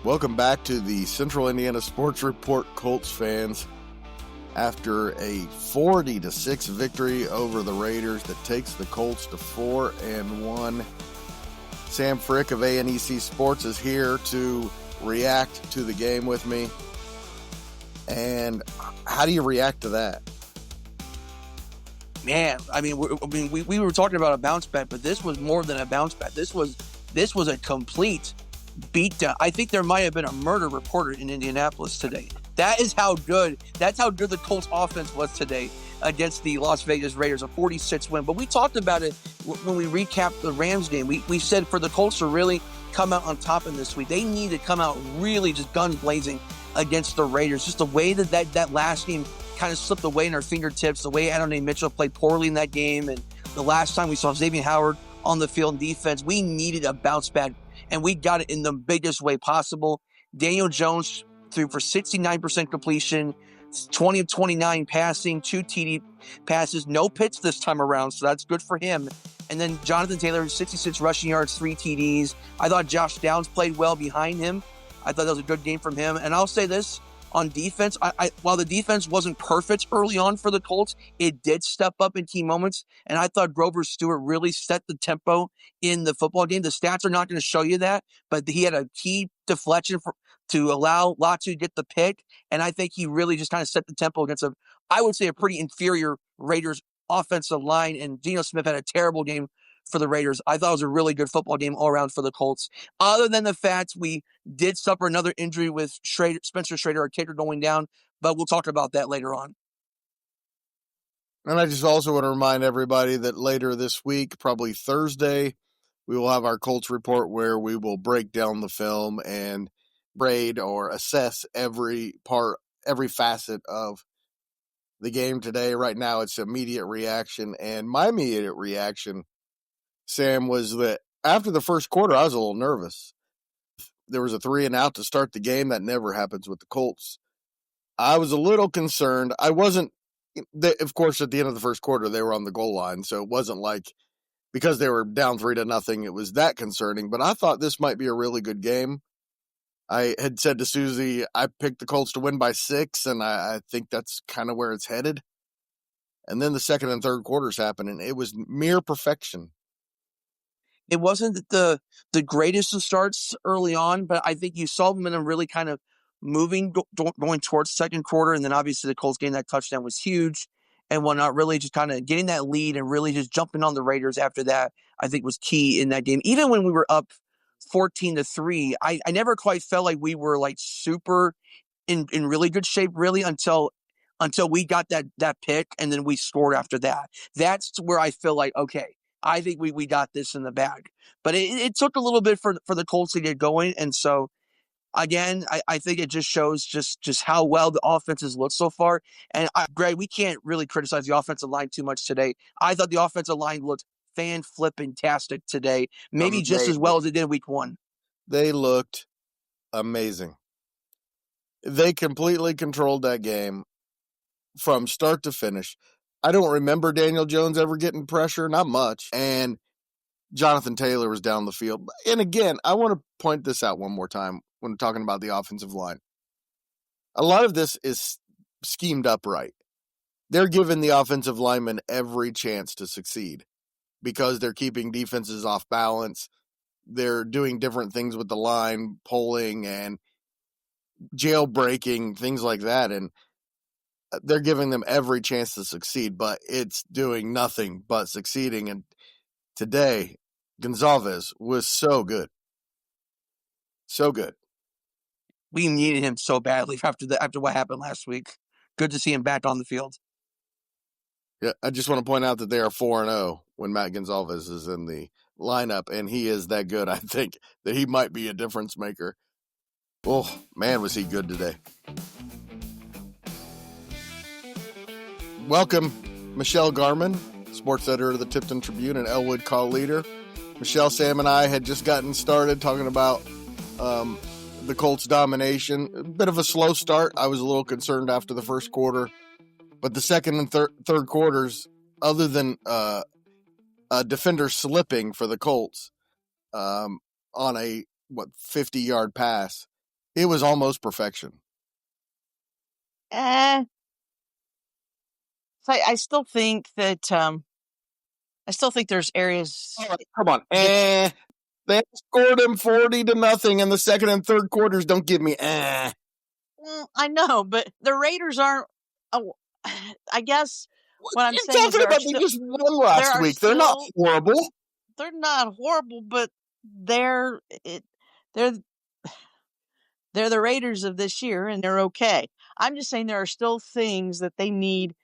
Welcome back to the Central Indiana Sports Report, Colts fans. After a 40-6 victory over the Raiders that takes the Colts to 4-1, Sam Frick of ANEC Sports is here to react to the game with me. And how do you react to that? Man, we were talking about a bounce back, but this was more than a bounce back. This was a complete beatdown. I think there might have been a murder reported in Indianapolis today. That's how good the Colts offense was today against the Las Vegas Raiders, a 46 win. But we talked about it when we recapped the Rams game. We said for the Colts to really come out on top in this week, they need to come out really just guns blazing against the Raiders. Just the way that last game kind of slipped away in our fingertips, the way Adonai Mitchell played poorly in that game, and the last time we saw Xavier Howard on the field in defense, we needed a bounce back, and we got it in the biggest way possible. Daniel Jones threw for 69% completion, 20 of 29 passing, 2 TD passes, no picks this time around, so that's good for him. And then Jonathan Taylor, 66 rushing yards, 3 TDs. I thought Josh Downs played well behind him. I thought that was a good game from him. And I'll say this, on defense, while the defense wasn't perfect early on for the Colts, it did step up in key moments. And I thought Grover Stewart really set the tempo in the football game. The stats are not going to show you that, but he had a key deflection to allow Latu to get the pick. And I think he really just kind of set the tempo against I would say, a pretty inferior Raiders offensive line. And Geno Smith had a terrible game for the Raiders. I thought it was a really good football game all around for the Colts. Other than the fact we did suffer another injury with Spencer Schrader, our kicker, going down, but we'll talk about that later on. And I just also want to remind everybody that later this week, probably Thursday, we will have our Colts report where we will break down the film and grade or assess every facet of the game today. Right now, it's immediate reaction. And my immediate reaction, Sam, was that after the first quarter, I was a little nervous. There was a 3-and-out to start the game. That never happens with the Colts. I was a little concerned. I wasn't, of course, at the end of the first quarter, they were on the goal line, so it wasn't like because they were down 3-0, it was that concerning. But I thought this might be a really good game. I had said to Susie, I picked the Colts to win by 6, and I think that's kind of where it's headed. And then the second and third quarters happened, and it was mere perfection. It wasn't the greatest of starts early on, but I think you saw momentum really kind of moving, going towards second quarter, and then obviously the Colts getting that touchdown was huge, and whatnot, really just kind of getting that lead and really just jumping on the Raiders after that, I think was key in that game. Even when we were up 14-3, I never quite felt like we were like super in really good shape, really, until we got that pick, and then we scored after that. That's where I feel like, okay, I think we got this in the bag. But it took a little bit for the Colts to get going. And so, again, I think it just shows just how well the offense has looked so far. And, Greg, we can't really criticize the offensive line too much today. I thought the offensive line looked fan-flipping-tastic today, maybe just as well as it did week 1. They looked amazing. They completely controlled that game from start to finish. I don't remember Daniel Jones ever getting pressure, not much. And Jonathan Taylor was down the field. And again, I want to point this out one more time when talking about the offensive line. A lot of this is schemed up right. They're giving the offensive linemen every chance to succeed because they're keeping defenses off balance. They're doing different things with the line, pulling and jailbreaking, things like that. And they're giving them every chance to succeed, but it's doing nothing but succeeding. And today, Gonzalez was so good. So good. We needed him so badly after what happened last week. Good to see him back on the field. Yeah, I just want to point out that they are 4-0 when Matt Gonzalez is in the lineup, and he is that good. I think that he might be a difference maker. Oh, man, was he good today. Welcome, Michelle Garmon, sports editor of the Tipton Tribune and Elwood call leader. Michelle, Sam, and I had just gotten started talking about the Colts' domination. A bit of a slow start. I was a little concerned after the first quarter. But the second and third quarters, other than a defender slipping for the Colts on a 50-yard pass, It was almost perfection. So I still think that there's areas. Oh, come on. They scored them 40-0 in the second and third quarters. Don't give me Well, I know, but the Raiders aren't. I guess what I'm saying is talking about they just won last week. They're not horrible. They're not horrible, but they're the Raiders of this year, and they're okay. I'm just saying there are still things that they need